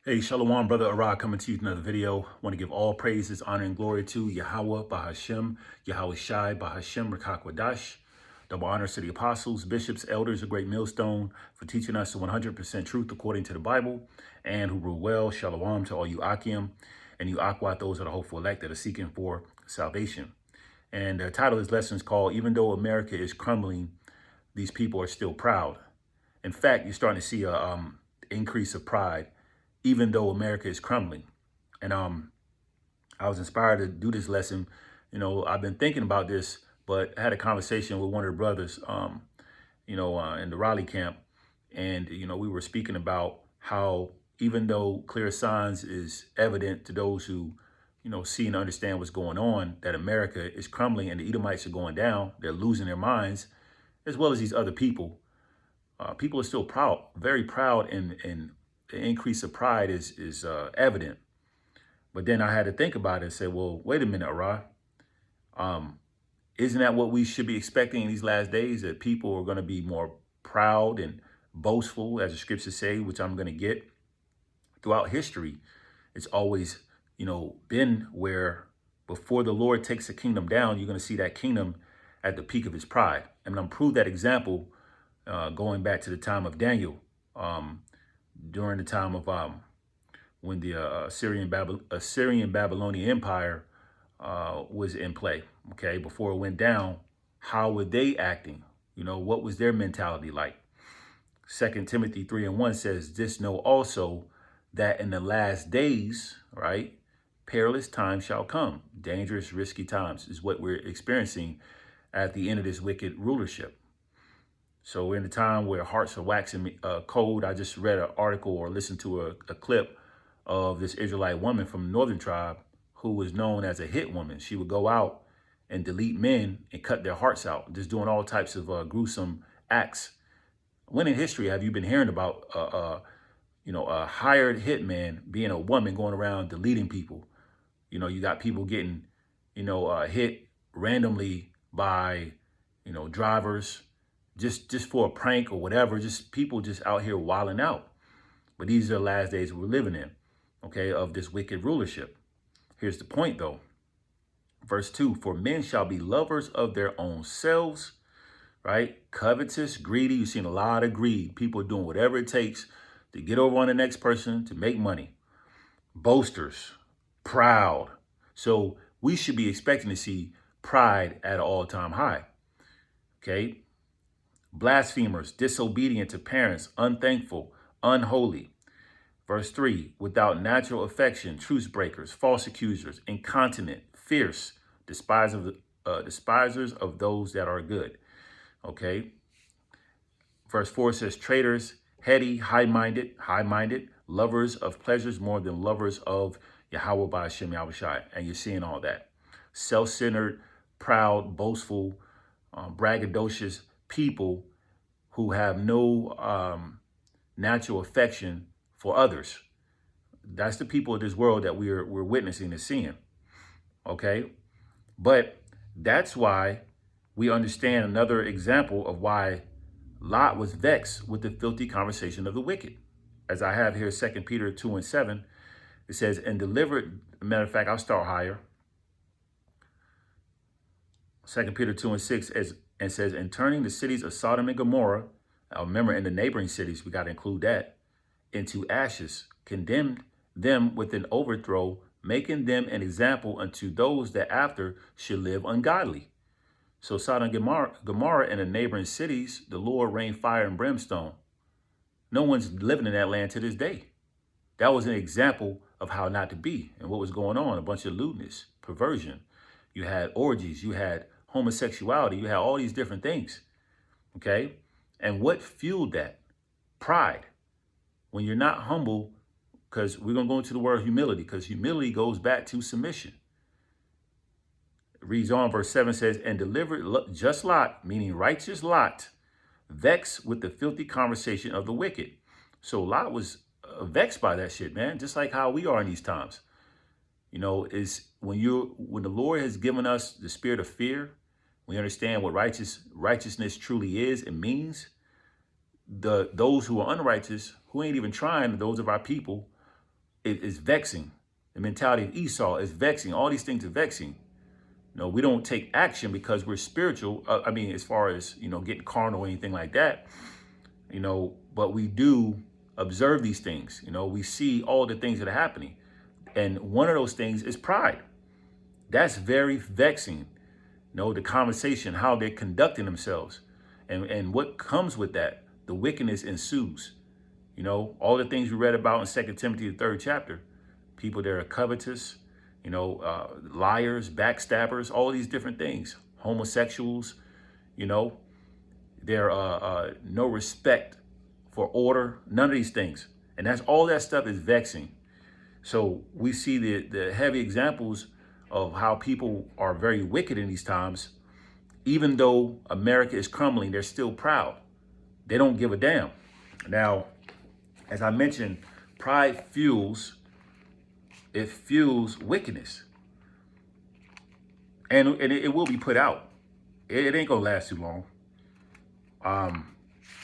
Hey, Shalom, Brother Arah, coming to you with another video. Want to give all praises, honor, and glory to Yahweh, Bahashem, Yahweh Shai, Bahashem, Rakakwadash. Double honors to the apostles, bishops, elders, a great millstone for teaching us the 100% truth according to the Bible, and who rule well. Shalom to all you Akim and you Akwat, those are the hopeful elect that are seeking for salvation. And the title of this lesson is called, Even Though America is Crumbling, These People Are Still Proud. In fact, you're starting to see a increase of pride even though America is crumbling. And I was inspired to do this lesson. I've been thinking about this, but I had a conversation with one of the brothers, in the Raleigh camp. And, we were speaking about how even though clear signs is evident to those who, see and understand what's going on, that America is crumbling and the Edomites are going down, they're losing their minds, as well as these other people. People are still proud, very proud, and the increase of pride is evident. But then I had to think about it and say, well, wait a minute, Arah. Isn't that what we should be expecting in these last days? That people are going to be more proud and boastful, as the scriptures say, which I'm going to get. Throughout history, it's always, been where before the Lord takes the kingdom down, you're going to see that kingdom at the peak of its pride. And I'm proved that example going back to the time of Daniel. During the time of when the Assyrian Babylonian Empire was in play, okay, before it went down, how were they acting? What was their mentality like? 2 Timothy 3:1 says, this know also that in the last days, right, perilous times shall come. Dangerous, risky times is what we're experiencing at the end of this wicked rulership. So we're in a time where hearts are waxing cold. I just read an article or listened to a clip of this Israelite woman from the northern tribe who was known as a hit woman. She would go out and delete men and cut their hearts out, just doing all types of gruesome acts. When in history have you been hearing about, a hired hitman being a woman going around deleting people? You got people getting, hit randomly by, drivers, just for a prank or whatever, just people just out here wilding out. But these are the last days we're living in, okay, of this wicked rulership. Here's the point though. Verse 2, for men shall be lovers of their own selves, right? Covetous, greedy. You've seen a lot of greed. People are doing whatever it takes to get over on the next person to make money. Boasters, proud. So we should be expecting to see pride at an all-time high, okay? Blasphemers, disobedient to parents, unthankful, unholy. Verse 3, without natural affection, truce breakers, false accusers, incontinent, fierce, despisers of those that are good. Okay. Verse 4 says traitors, heady, high-minded, lovers of pleasures more than lovers of Yahweh by Hashem Yahweh Shai. And you're seeing all that. Self-centered, proud, boastful, braggadocious people who have no natural affection for others. That's the people of this world that we're witnessing and seeing. Okay? But that's why we understand another example of why Lot was vexed with the filthy conversation of the wicked. As I have here, 2 Peter 2:7, it says, and delivered, matter of fact, I'll start higher. 2 Peter 2:6 and says, and turning the cities of Sodom and Gomorrah, remember in the neighboring cities, we got to include that, into ashes, condemned them with an overthrow, making them an example unto those that after should live ungodly. So Sodom and Gomorrah and the neighboring cities, the Lord rained fire and brimstone. No one's living in that land to this day. That was an example of how not to be and what was going on. A bunch of lewdness, perversion. You had orgies, you had homosexuality, you had all these different things. Okay? And what fueled that? Pride. When you're not humble, because we're going to go into the word humility, because humility goes back to submission. It reads on, verse 7 says, and delivered just Lot, meaning righteous Lot, vexed with the filthy conversation of the wicked. So Lot was vexed by that shit, man, just like how we are in these times. Is when the Lord has given us the spirit of fear, we understand what righteousness truly is and means. Those who are unrighteous, who ain't even trying, those of our people is vexing. The mentality of Esau is vexing. All these things are vexing. No, we don't take action because we're spiritual. I mean, as far as, getting carnal or anything like that, but we do observe these things. We see all the things that are happening. And one of those things is pride. That's very vexing. The conversation, how they're conducting themselves, and what comes with that. The wickedness ensues. All the things we read about in 2 Timothy, the 3rd chapter. People that are covetous, liars, backstabbers, all these different things. Homosexuals, there no respect for order, none of these things. And that's all that stuff is vexing. So we see the heavy examples of how people are very wicked in these times. Even though America is crumbling, they're still proud. They don't give a damn. Now, as I mentioned, pride fuels wickedness. And it will be put out. It ain't gonna last too long.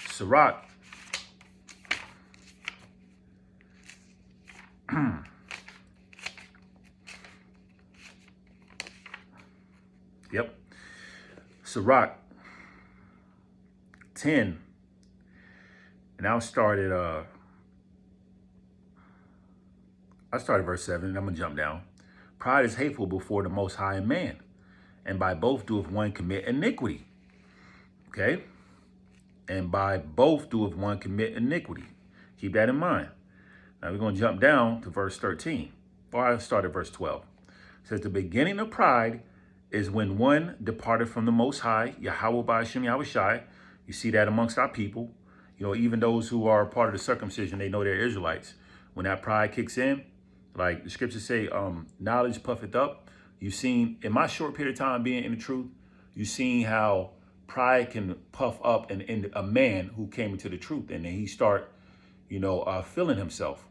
Sirach, yep. Sirach 10, and I started verse 7, and I'm gonna jump down. Pride is hateful before the Most High man, and by both doeth one commit iniquity. Okay? And by both doeth one commit iniquity. Keep that in mind. Now we're going to jump down to verse 13. Or I started verse 12. It says, the beginning of pride is when one departed from the Most High, Yahweh Ba'ashem Yahushai. You see that amongst our people. Even those who are part of the circumcision, they know they're Israelites. When that pride kicks in, like the scriptures say, knowledge puffeth up. You've seen, in my short period of time being in the truth, you've seen how pride can puff up in a man who came into the truth. And then he start, feeling himself.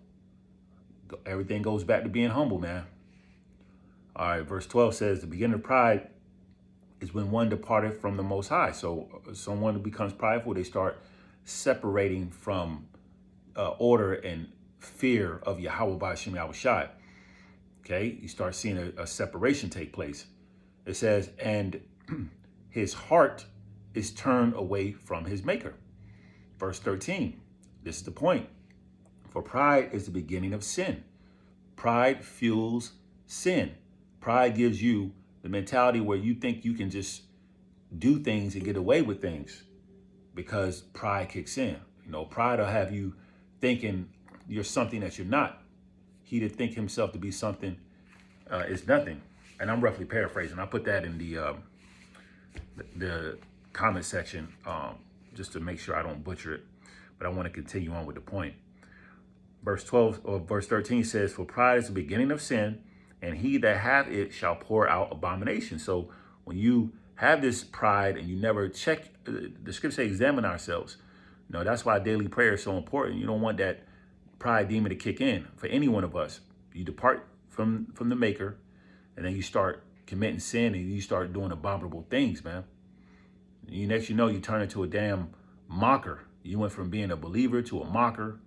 Everything goes back to being humble, man. All right, verse 12 says, the beginning of pride is when one departed from the Most High. So someone who becomes prideful, they start separating from order and fear of Yahweh Ba'ashem Yahushai. Okay, you start seeing a separation take place. It says, and his heart is turned away from his maker. Verse 13, this is the point. For pride is the beginning of sin. Pride fuels sin. Pride gives you the mentality where you think you can just do things and get away with things because pride kicks in. Pride will have you thinking you're something that you're not. He to think himself to be something is nothing. And I'm roughly paraphrasing. I put that in the comment section just to make sure I don't butcher it. But I want to continue on with the point. Verse 12 or verse 13 says, for pride is the beginning of sin, and he that hath it shall pour out abomination. So when you have this pride and you never check, the scripture says, examine ourselves. That's why daily prayer is so important. You don't want that pride demon to kick in for any one of us. You depart from the maker, and then you start committing sin, and you start doing abominable things, man. Next you know, you turn into a damn mocker. You went from being a believer to a mocker.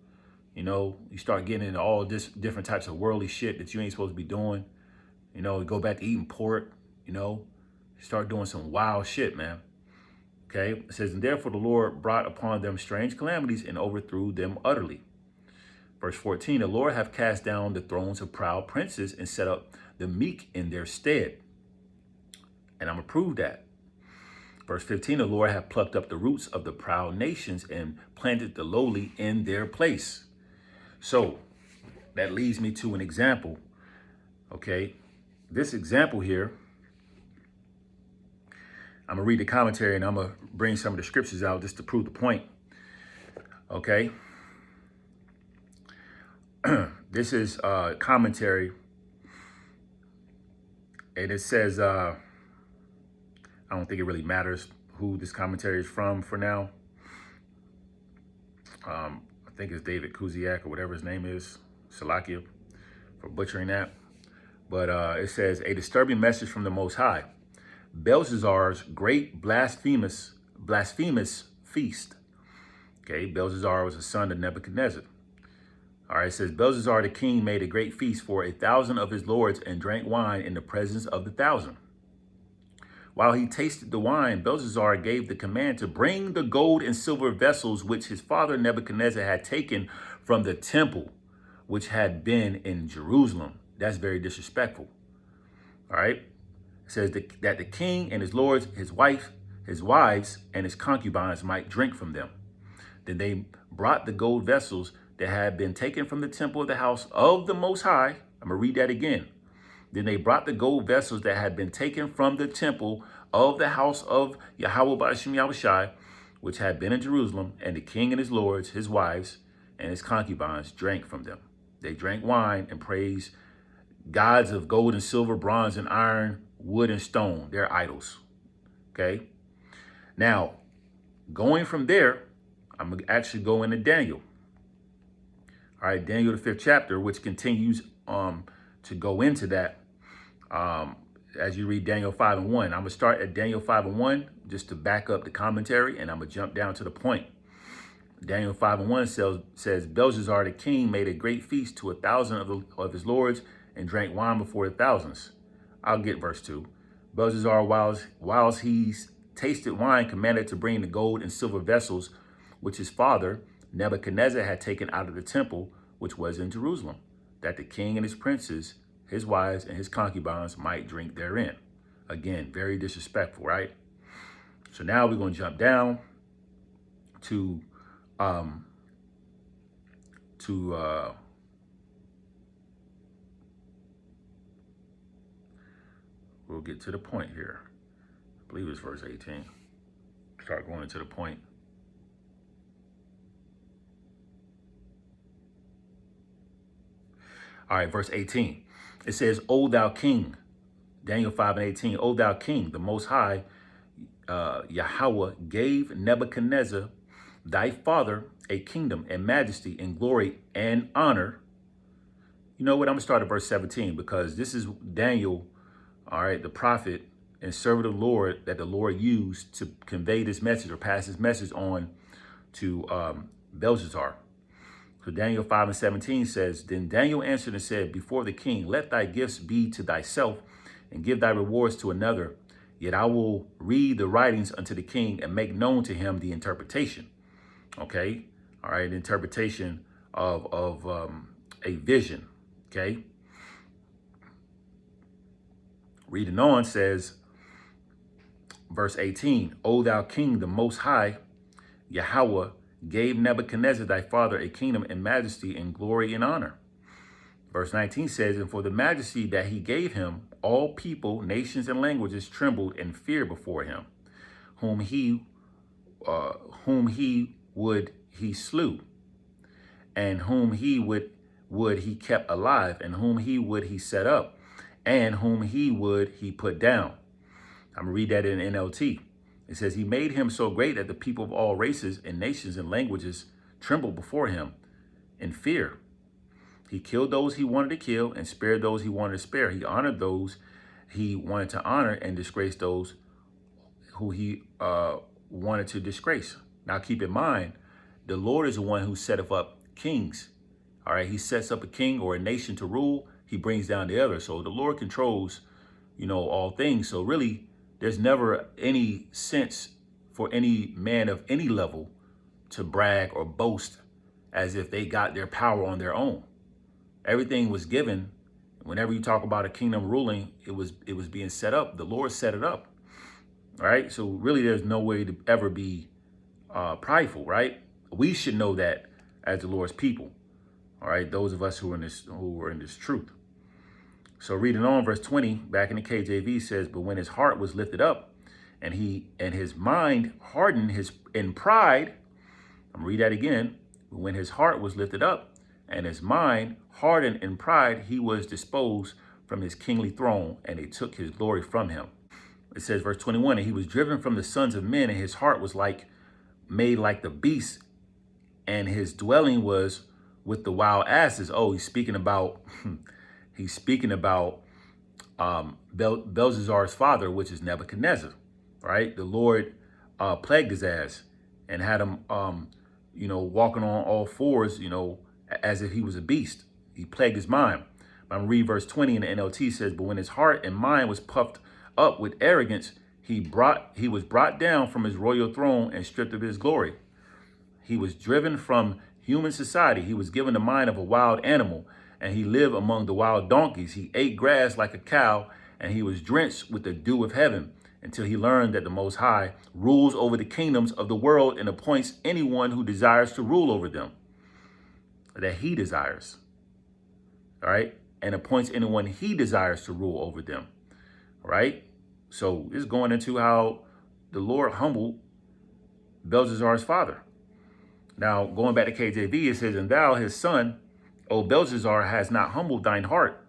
You start getting into all this different types of worldly shit that you ain't supposed to be doing. Go back to eating pork, start doing some wild shit, man. Okay, it says, and therefore the Lord brought upon them strange calamities and overthrew them utterly. Verse 14, the Lord hath cast down the thrones of proud princes and set up the meek in their stead. And I'm going to prove that. Verse 15, the Lord hath plucked up the roots of the proud nations and planted the lowly in their place. So that leads me to an example. Okay, this example here, I'm going to read the commentary and I'm going to bring some of the scriptures out just to prove the point. Okay. This is commentary. And it says, I don't think it really matters who this commentary is from for now. I think it's David Kuziak or whatever his name is. Salakia for butchering that. But it says, a disturbing message from the Most High. Belshazzar's great blasphemous feast. Okay, Belshazzar was a son of Nebuchadnezzar. All right, it says, Belshazzar the king made a great feast for 1,000 of his lords and drank wine in the presence of the 1,000. While he tasted the wine, Belshazzar gave the command to bring the gold and silver vessels which his father Nebuchadnezzar had taken from the temple, which had been in Jerusalem. That's very disrespectful. All right. It says that the king and his lords, his wives, and his concubines might drink from them. Then they brought the gold vessels that had been taken from the temple of the house of the Most High. I'm going to read that again. Then they brought the gold vessels that had been taken from the temple of the house of Yahweh Ba'ashem Yahushai, which had been in Jerusalem, and the king and his lords, his wives, and his concubines drank from them. They drank wine and praised gods of gold and silver, bronze and iron, wood and stone, their idols. Okay. Now, going from there, I'm going to actually go into Daniel. All right, Daniel, the 5th chapter, which continues to go into that. As you read Daniel 5 and 1, I'm going to start at Daniel 5 and 1 just to back up the commentary, and I'm going to jump down to the point. Daniel 5 and 1 says, Belshazzar the king made a great feast to 1,000 of his lords and drank wine before the thousands. I'll get verse 2. Belshazzar, whilst he tasted wine, commanded to bring the gold and silver vessels which his father Nebuchadnezzar had taken out of the temple, which was in Jerusalem, that the king and his princes, his wives, and his concubines might drink therein. Again, very disrespectful, right? So now we're going to jump down to we'll get to the point here. I believe it's verse 18. Start going to the point. All right, verse 18. It says, O thou king, Daniel 5 and 18, O thou king, the Most High, Yahweh, gave Nebuchadnezzar, thy father, a kingdom and majesty and glory and honor. You know what? I'm going to start at verse 17 because this is Daniel, all right, the prophet and servant of the Lord that the Lord used to convey this message or pass this message on to Belshazzar. So Daniel 5 and 17 says, Then Daniel answered and said, Before the king, let thy gifts be to thyself and give thy rewards to another. Yet I will read the writings unto the king and make known to him the interpretation. Okay. All right. Interpretation of a vision. Okay. Reading on says, verse 18, O thou king, the Most High, Yahweh, gave Nebuchadnezzar thy father a kingdom and majesty and glory and honor. Verse 19 says, And for the majesty that he gave him, all people, nations, and languages trembled and feared before him, whom he slew, and whom he kept alive, and whom he set up, and whom he put down. I'm going to read that in NLT. It says, He made him so great that the people of all races and nations and languages trembled before him in fear. He killed those he wanted to kill and spared those he wanted to spare. He honored those he wanted to honor and disgraced those who he wanted to disgrace. Now keep in mind, the Lord is the one who setteth up kings. All right, he sets up a king or a nation to rule. He brings down the other. So the Lord controls, all things. So really, there's never any sense for any man of any level to brag or boast as if they got their power on their own. Everything was given. Whenever you talk about a kingdom ruling, it was being set up. The Lord set it up. All right. So really, there's no way to ever be prideful. Right. We should know that as the Lord's people. All right. Those of us who are in this truth. So reading on, verse 20, back in the KJV says, But when his heart was lifted up and his mind hardened in pride, I'm gonna read that again. When his heart was lifted up and his mind hardened in pride, he was disposed from his kingly throne, and they took his glory from him. It says, verse 21, And he was driven from the sons of men, and his heart was made like the beasts, and his dwelling was with the wild asses. Oh, he's speaking about Belshazzar's father, which is Nebuchadnezzar, right? The Lord plagued his ass and had him, walking on all fours, as if he was a beast. He plagued his mind. I'm going to read verse 20 in the NLT. Says, but when his heart and mind was puffed up with arrogance, he was brought down from his royal throne and stripped of his glory. He was driven from human society. He was given the mind of a wild animal, and he lived among the wild donkeys. He ate grass like a cow, and he was drenched with the dew of heaven until he learned that the Most High rules over the kingdoms of the world and appoints anyone who desires to rule over them, that he desires, all right, and appoints anyone he desires to rule over them, all right? So this is going into how the Lord humbled Belshazzar's father. Now, going back to KJV, it says, and thou, his son, O Belshazzar, has not humbled thine heart,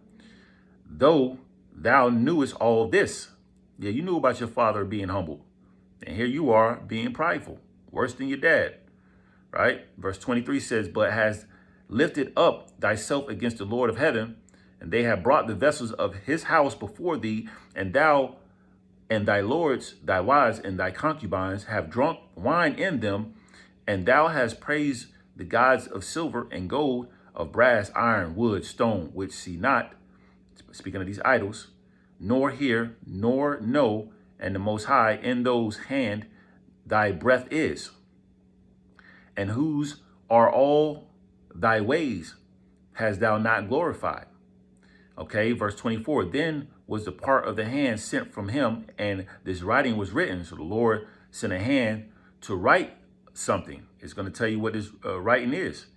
though thou knewest all this. Yeah, you knew about your father being humbled. And here you are being prideful, worse than your dad, right? Verse 23 says, but has lifted up thyself against the Lord of heaven, and they have brought the vessels of his house before thee, and thou and thy lords, thy wives, and thy concubines have drunk wine in them, and thou hast praised the gods of silver and gold, of brass, iron, wood, stone, which see not, speaking of these idols, nor hear, nor know, and the Most High in those hand thy breath is, and whose are all thy ways hast thou not glorified. Okay, verse 24, then was the part of the hand sent from him, and this writing was written. So the Lord sent a hand to write something. It's going to tell you what this writing is.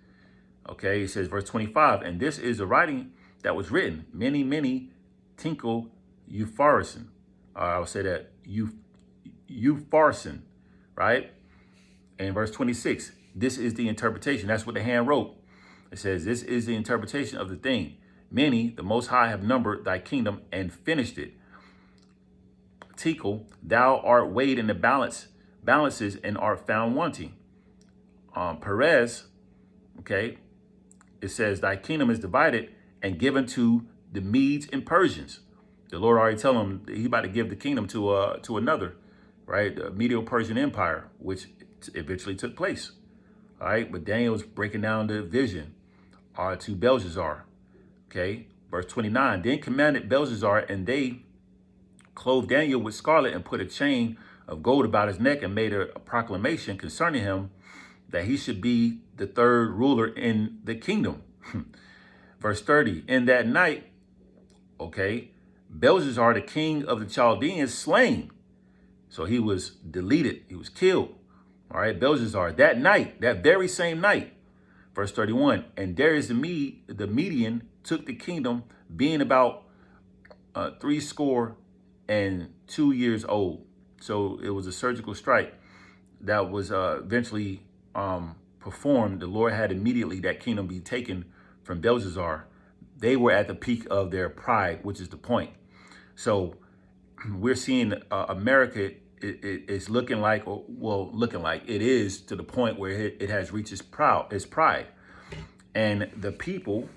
Okay, it says verse 25, and this is the writing that was written, many tinkle Upharsin. I would say that Upharsin, right? And verse 26, this is the interpretation. That's what the hand wrote. It says, this is the interpretation of the thing. Many, the Most High, have numbered thy kingdom and finished it. Tekel, thou art weighed in the balances and art found wanting. Perez, okay, it says thy kingdom is divided and given to the Medes and Persians. The Lord already told him that he about to give the kingdom to another, right? The Medo-Persian Empire, which eventually took place. All right, but Daniel was breaking down the vision to Belshazzar. Okay, verse 29, then commanded Belshazzar, and they clothed Daniel with scarlet and put a chain of gold about his neck and made a proclamation concerning him that he should be the third ruler in the kingdom. Verse 30, in that night, okay, Belshazzar, the king of the Chaldeans, slain. So he was deleted. He was killed. All right, Belshazzar, that night, that very same night. Verse 31, and Darius the Median took the kingdom, being about 62 years old. So it was a surgical strike that was eventually performed. The Lord had immediately that kingdom be taken from Belshazzar. They were at the peak of their pride, which is the point. So we're seeing America is looking like, it is to the point where it has reached its pride. And the people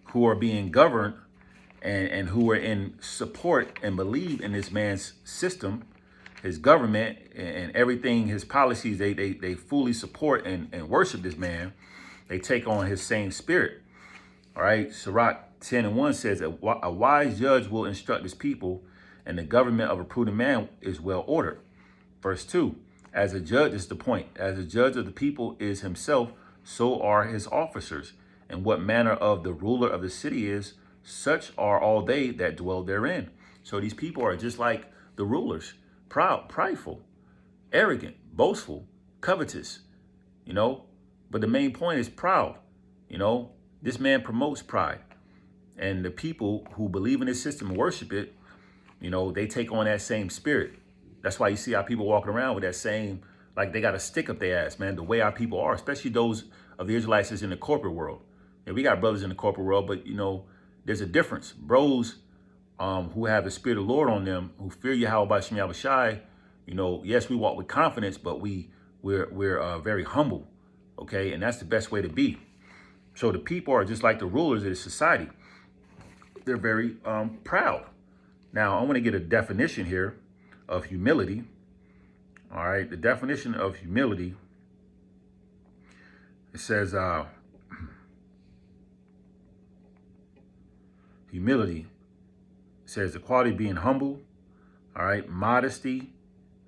who are being governed and who are in support and believe in this man's system, his government and everything, his policies, they fully support and worship this man. They take on his same spirit. All right, Sirach 10:1 says, a wise judge will instruct his people, and the government of a prudent man is well ordered. Verse 2, as a judge, is the point, as a judge of the people is himself, so are his officers. And what manner of the ruler of the city is, such are all they that dwell therein. So these people are just like the rulers, proud, prideful, arrogant, boastful, covetous, but the main point is proud. This man promotes pride, and the people who believe in his system and worship it, they take on that same spirit. That's why you see our people walking around with that same, like they got a stick up their ass, man, the way our people are, especially those of the Israelites that's in the corporate world. And we got brothers in the corporate world, but there's a difference. Bros who have the spirit of the Lord on them, who fear Yahweh Shem Yahushai, yes, we walk with confidence, but we're very humble, okay? And that's the best way to be. So the people are just like the rulers of the society. They're very proud. Now, I want to get a definition here of humility. All right, the definition of humility It says humility. It says the quality of being humble. All right, modesty.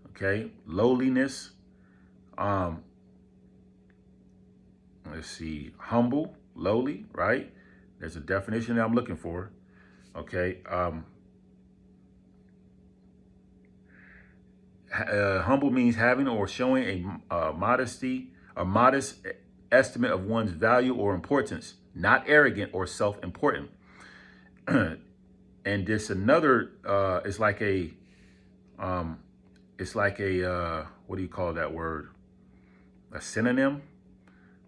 Okay, lowliness. Um, let's see, humble, lowly. Right. There's a definition that I'm looking for. Okay. Humble means having or showing a modest estimate of one's value or importance, not arrogant or self-important. And this another, um, it's like a, what do you call that word? A synonym.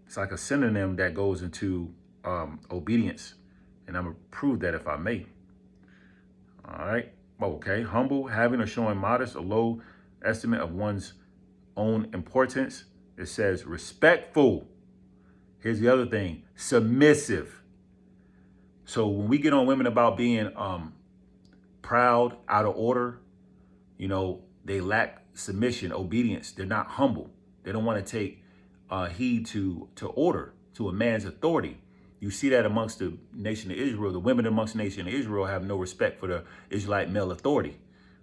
It's like a synonym that goes into obedience. And I'm gonna prove that if I may. All right. Okay. Humble, having or showing modest or low estimate of one's own importance. It says respectful. Here's the other thing, submissive. So when we get on women about being proud, out of order, they lack submission, obedience. They're not humble. They don't want to take heed to order, to a man's authority. You see that amongst the nation of Israel. The women amongst the nation of Israel have no respect for the Israelite male authority.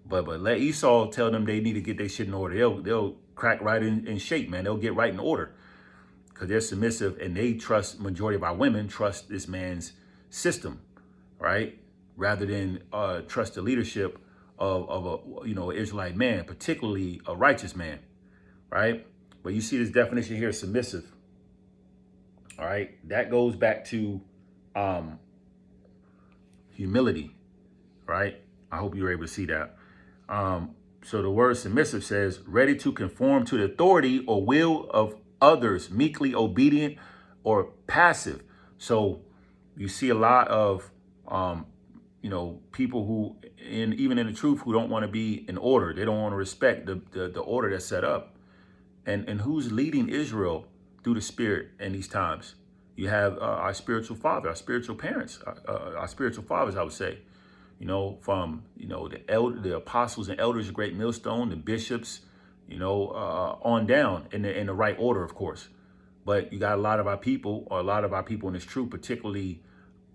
But let Esau tell them they need to get their shit in order. They'll crack right in shape, man. They'll get right in order because they're submissive and they trust. Majority of our women trust this man's system, right? Rather than trust the leadership of a Israelite man, particularly a righteous man, right? But you see this definition here, submissive. All right, that goes back to humility, right? I hope you were able to see that. So the word submissive says ready to conform to the authority or will of others, meekly obedient or passive. So you see a lot of people who, even in the truth, who don't want to be in order. They don't want to respect the order that's set up. And who's leading Israel through the Spirit in these times? You have our spiritual father, our spiritual parents, our spiritual fathers, I would say. From the apostles and elders, the great millstone, the bishops, on down in the right order, of course. But you got a lot of our people in this truth, particularly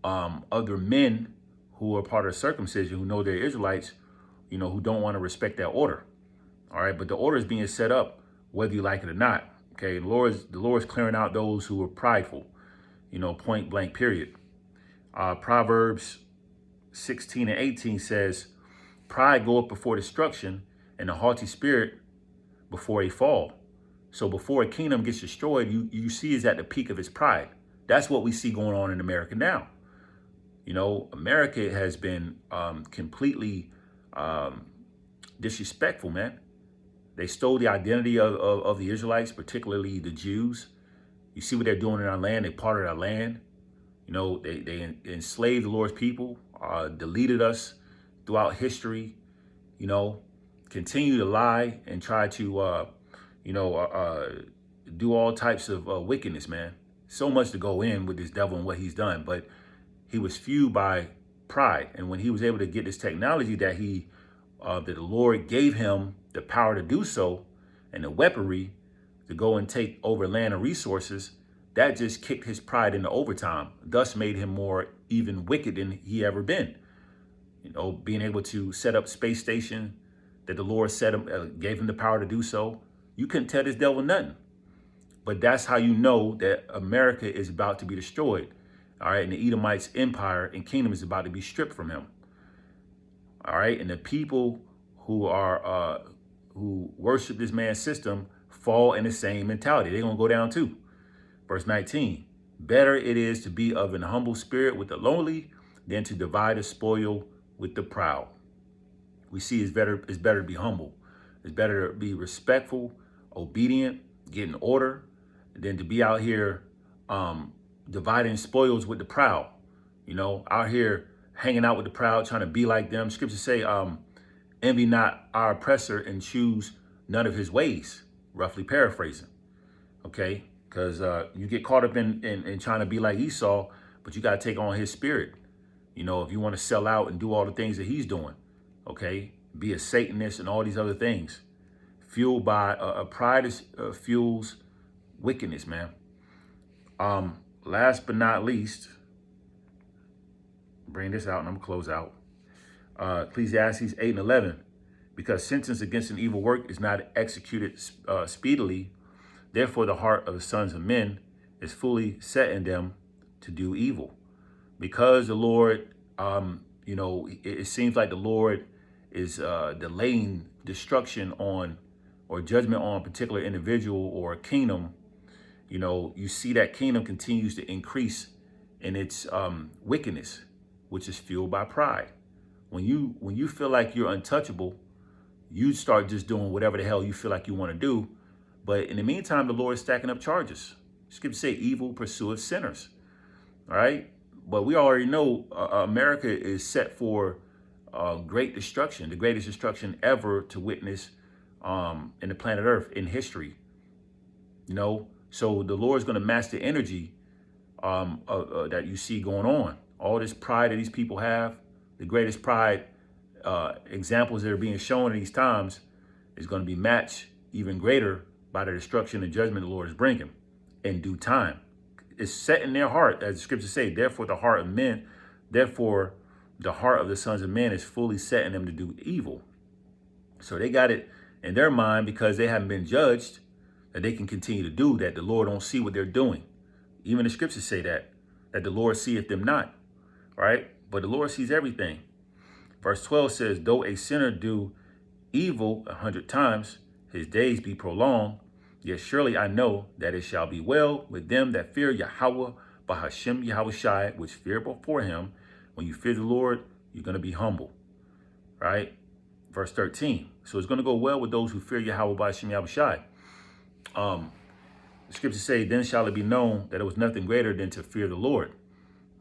other men who are part of circumcision, who know they're Israelites, who don't want to respect that order. All right, but the order is being set up whether you like it or not. Okay, the Lord's clearing out those who are prideful, point blank, period. Proverbs 16 and 18 says, pride goeth before destruction and a haughty spirit before a fall. So before a kingdom gets destroyed, you see is at the peak of its pride. That's what we see going on in America now. America has been completely disrespectful, man. They stole the identity of the Israelites, particularly the Jews. You see what they're doing in our land. They parted our land. They enslaved the Lord's people, deleted us throughout history, continue to lie and try to, do all types of wickedness, man. So much to go in with this devil and what he's done. But he was fueled by pride. And when he was able to get this technology that the Lord gave him the power to do so and the weaponry to go and take over land and resources, that just kicked his pride into overtime, thus made him more even wicked than he ever been. Being able to set up space station that the Lord gave him the power to do so. You couldn't tell this devil nothing. But that's how you know that America is about to be destroyed. All right, and the Edomites' empire and kingdom is about to be stripped from him. All right, and the people who worship this man's system fall in the same mentality. They're gonna go down too. Verse 19, better it is to be of an humble spirit with the lowly than to divide a spoil with the proud. We see it's better to be humble. It's better to be respectful, obedient, get in order, than to be out here dividing spoils with the proud. Out here hanging out with the proud, trying to be like them. Scriptures say, envy not our oppressor and choose none of his ways, roughly paraphrasing. Okay, because you get caught up in trying to be like Esau, but you got to take on his spirit. If you want to sell out and do all the things that he's doing, okay, be a Satanist and all these other things, fueled by pride fuels wickedness, man. Last but not least, bring this out and I'm gonna close out. Ecclesiastes 8 and 11. Because sentence against an evil work is not executed speedily, therefore the heart of the sons of men is fully set in them to do evil. Because the Lord, it seems like the Lord is delaying destruction on or judgment on a particular individual or a kingdom. You see that kingdom continues to increase in its wickedness, which is fueled by pride. When you feel like you're untouchable, you start just doing whatever the hell you feel like you want to do. But in the meantime, the Lord is stacking up charges. Scripture say evil pursueth sinners. All right. But we already know America is set for great destruction, the greatest destruction ever to witness in the planet Earth in history. So the Lord's going to match the energy that you see going on. All this pride that these people have, the greatest pride examples that are being shown in these times is going to be matched even greater by the destruction and judgment the Lord is bringing in due time. It's set in their heart, as the scriptures say, therefore the heart of the sons of men is fully set in them to do evil. So they got it in their mind because they haven't been judged that they can continue to do that. The Lord don't see what they're doing. Even the scriptures say that the Lord seeth them not, right? But the Lord sees everything. Verse 12 says, though a sinner do evil 100 times, his days be prolonged, yet surely I know that it shall be well with them that fear Yahweh, Bahashem Yahushai, which fear before him. When you fear the Lord, you're going to be humble, right? Verse 13. So it's going to go well with those who fear Yahweh, Bahashem Yahushai. The scriptures say, then shall it be known that it was nothing greater than to fear the Lord.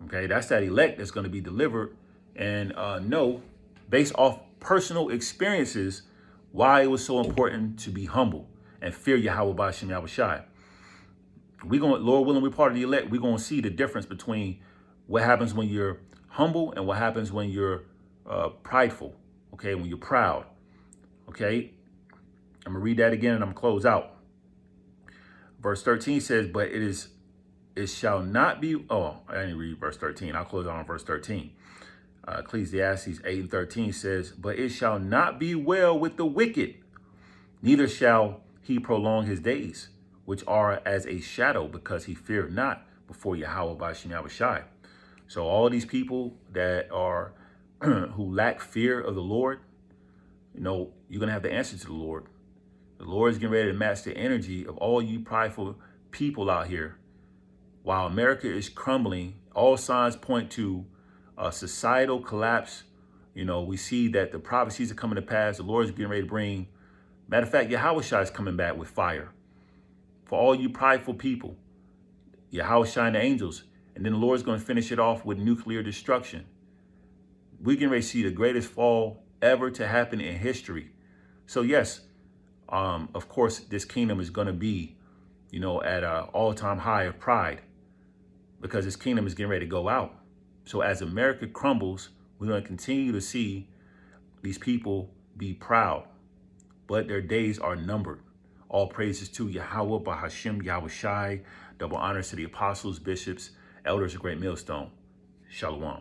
Okay, that's that elect that's going to be delivered and know, based off personal experiences, why it was so important to be humble and fear Yahweh B'Shem Yahushai. Lord willing, we're part of the elect. We're going to see the difference between what happens when you're humble and what happens when you're prideful, okay, when you're proud, okay? I'm going to read that again and I'm going to close out. Verse 13 says, but it shall not be, I didn't read verse 13. I'll close out on verse 13. Ecclesiastes 8 and 13 says, but it shall not be well with the wicked, neither shall he prolong his days, which are as a shadow, because he feared not before Yahweh B'Shem Yahushai. So all these people that are who lack fear of the Lord, you're going to have the answer to the Lord. The Lord is getting ready to match the energy of all you prideful people out here. While America is crumbling, all signs point to a societal collapse. We see that the prophecies are coming to pass. The Lord is getting ready to bring, matter of fact, Yahushua is coming back with fire. For all you prideful people, Yahushua and the angels. And then the Lord is going to finish it off with nuclear destruction. We're getting ready to see the greatest fall ever to happen in history. So yes, of course, this kingdom is going to be, at an all-time high of pride, because this kingdom is getting ready to go out. So as America crumbles, we're going to continue to see these people be proud, but their days are numbered. All praises to Yahweh, Bahashem, Yahushai. Double honors to the apostles, bishops, elders of Great Millstone. Shalom.